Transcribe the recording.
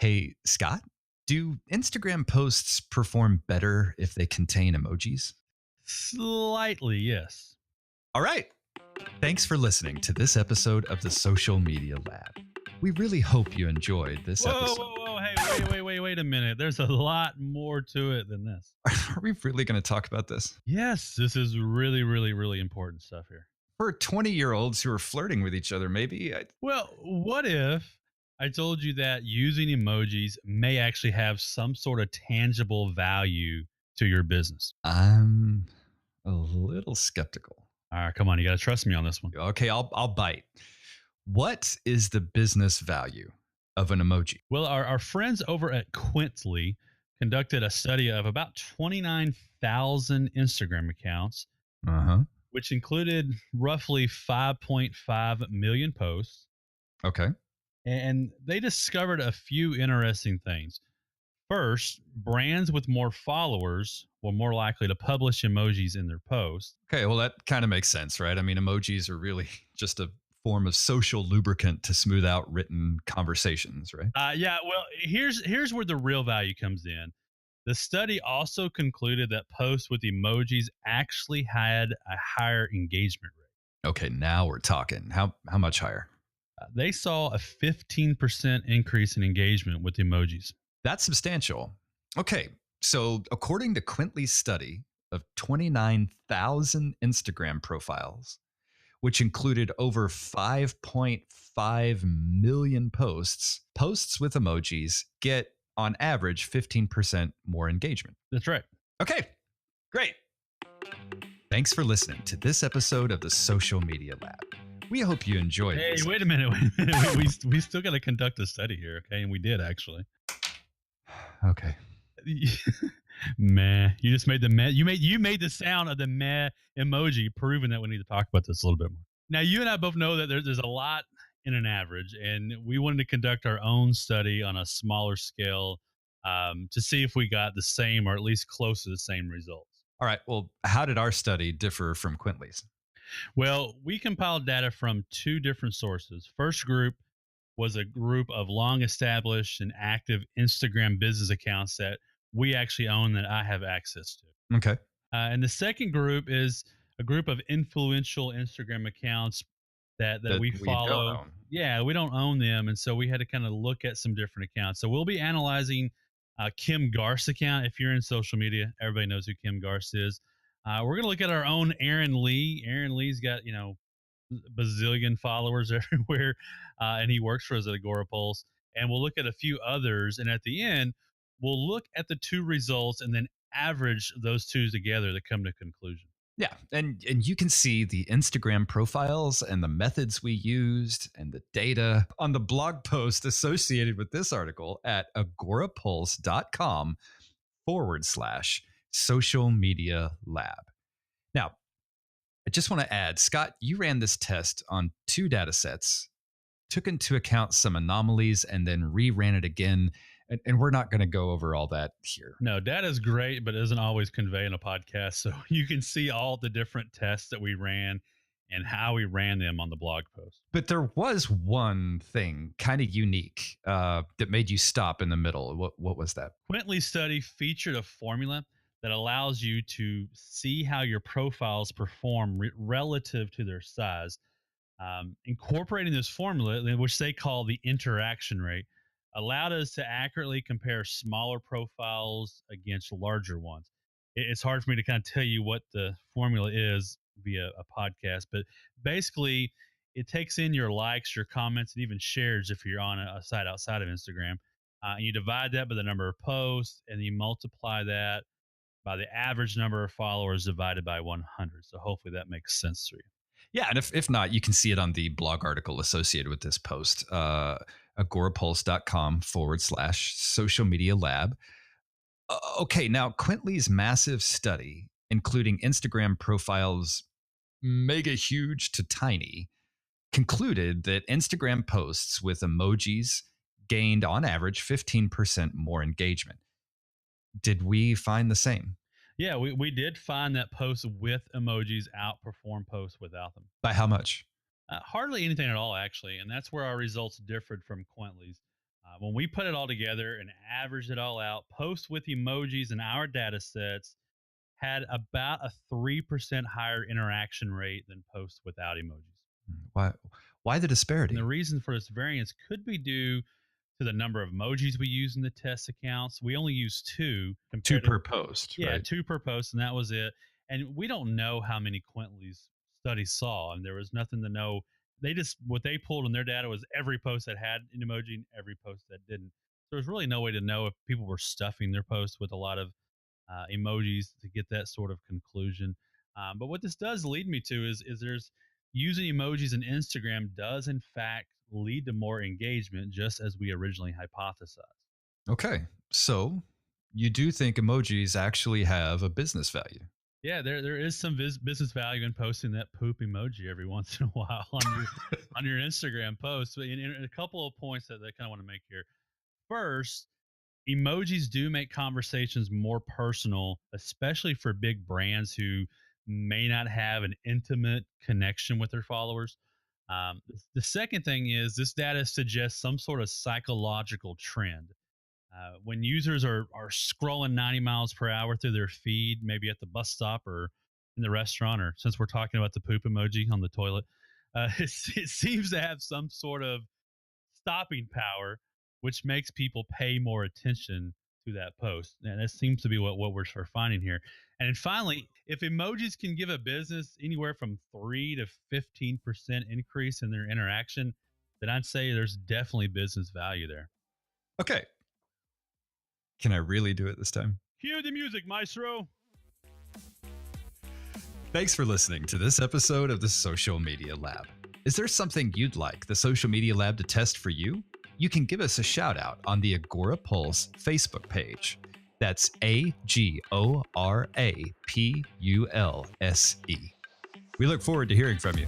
Hey, Scott, do Instagram posts perform better if they contain emojis? Slightly, yes. All right. Thanks for listening to this episode of the Social Media Lab. We really hope you enjoyed this Whoa, episode. whoa, whoa. Hey, wait a minute. There's a lot more to it than this. Are we really going to talk about this? Yes, this is really important stuff here. For 20-year-olds who are flirting with each other, maybe? Well, what if I told you that using emojis may actually have some sort of tangible value to your business? I'm a little skeptical. All right, come on. You got to trust me on this one. Okay, I'll bite. What is the business value of an emoji? Well, our friends over at Quintly conducted a study of about 29,000 Instagram accounts, Uh-huh. which included roughly 5.5 million posts. Okay. And they discovered a few interesting things. First, brands with more followers were more likely to publish emojis in their posts. Okay, well, that kind of makes sense, right? I mean, emojis are really just a form of social lubricant to smooth out written conversations, right? Yeah, well, here's where the real value comes in. The study also concluded that posts with emojis actually had a higher engagement rate. Okay, now we're talking. How much higher? They saw a 15% increase in engagement with emojis. That's substantial. Okay, so according to Quintly's study of 29,000 Instagram profiles, which included over 5.5 million posts, posts with emojis get on average 15% more engagement. That's right. Okay, great. Thanks for listening to this episode of the Social Media Lab. We hope you enjoyed Hey, this. wait a minute. We still got to conduct a study here, okay? And we did actually. Okay. Meh. You just made the meh. You made the sound of the meh emoji, proving that we need to talk about this a little bit more. Now, you and I both know that there's a lot in an average, and we wanted to conduct our own study on a smaller scale to see if we got the same or at least close to the same results. All right. Well, how did our study differ from Quintly's? Well, we compiled data from two different sources. First group was a group of long established and active Instagram business accounts that we actually own that I have access to. Okay. And the second group is a group of influential Instagram accounts that we We don't follow. own. Yeah, we don't own them. And so we had to kind of look at some different accounts. So we'll be analyzing Kim Garst's account. If you're in social media, everybody knows who Kim Garst is. We're going to look at our own Aaron Lee. Aaron Lee's got, bazillion followers everywhere, and he works for us at Agora Pulse. And we'll look at a few others, and at the end, we'll look at the two results and then average those two together to come to a conclusion. Yeah, and you can see the Instagram profiles and the methods we used and the data on the blog post associated with this article at agorapulse.com/social media lab. Now, I just want to add, Scott, you ran this test on two data sets, took into account some anomalies, and then reran it again. And we're not going to go over all that here. No, data is great, but it doesn't always convey in a podcast. So you can see all the different tests that we ran and how we ran them on the blog post. But there was one thing kind of unique that made you stop in the middle. What was that? Quintly's study featured a formula that allows you to see how your profiles perform relative to their size. Incorporating this formula, which they call the interaction rate, allowed us to accurately compare smaller profiles against larger ones. It's hard for me to kind of tell you what the formula is via a podcast, but basically it takes in your likes, your comments, and even shares if you're on a site outside of Instagram. And you divide that by the number of posts, and you multiply that by the average number of followers divided by 100. So hopefully that makes sense to you. Yeah, and if not, you can see it on the blog article associated with this post, agorapulse.com/social media lab. Okay, now Quintly's massive study, including Instagram profiles mega huge to tiny, concluded that Instagram posts with emojis gained on average 15% more engagement. Did we find the same? Yeah, we did find that posts with emojis outperform posts without them. By how much? Hardly anything at all, actually. And that's where our results differed from Quintly's. When we put it all together and averaged it all out, posts with emojis in our data sets had about a 3% higher interaction rate than posts without emojis. Why why the And the disparity? reason for this variance could be due to the number of emojis we use in the test accounts. We only use two Two compared to, per post, yeah, right? two per post, and that was it. And we don't know how many Quintley's studies saw, and there was nothing to know. They just, what they pulled in their data was every post that had an emoji and every post that didn't. So there's really no way to know if people were stuffing their posts with a lot of emojis to get that sort of conclusion. But what this does lead me to is there's using emojis in Instagram does in fact lead to more engagement, just as we originally hypothesized. Okay. So, you do think emojis actually have a business value? Yeah, there is some business value in posting that poop emoji every once in a while on your Instagram post. But in a couple of points that I kind of want to make here. First, emojis do make conversations more personal, especially for big brands who may not have an intimate connection with their followers. The second thing is this data suggests some sort of psychological trend. When users are scrolling 90 miles per hour through their feed, maybe at the bus stop or in the restaurant, or since we're talking about the poop emoji on the toilet, it seems to have some sort of stopping power, which makes people pay more attention to that post. And that seems to be what we're sort of finding here. And then finally, if emojis can give a business anywhere from 3 to 15% increase in their interaction, then I'd say there's definitely business value there. Okay. Can I really do it this time? Cue the music, maestro. Thanks for listening to this episode of the Social Media Lab. Is there something you'd like the Social Media Lab to test for you? You can give us a shout out on the Agora Pulse Facebook page. That's AGORAPULSE. We look forward to hearing from you.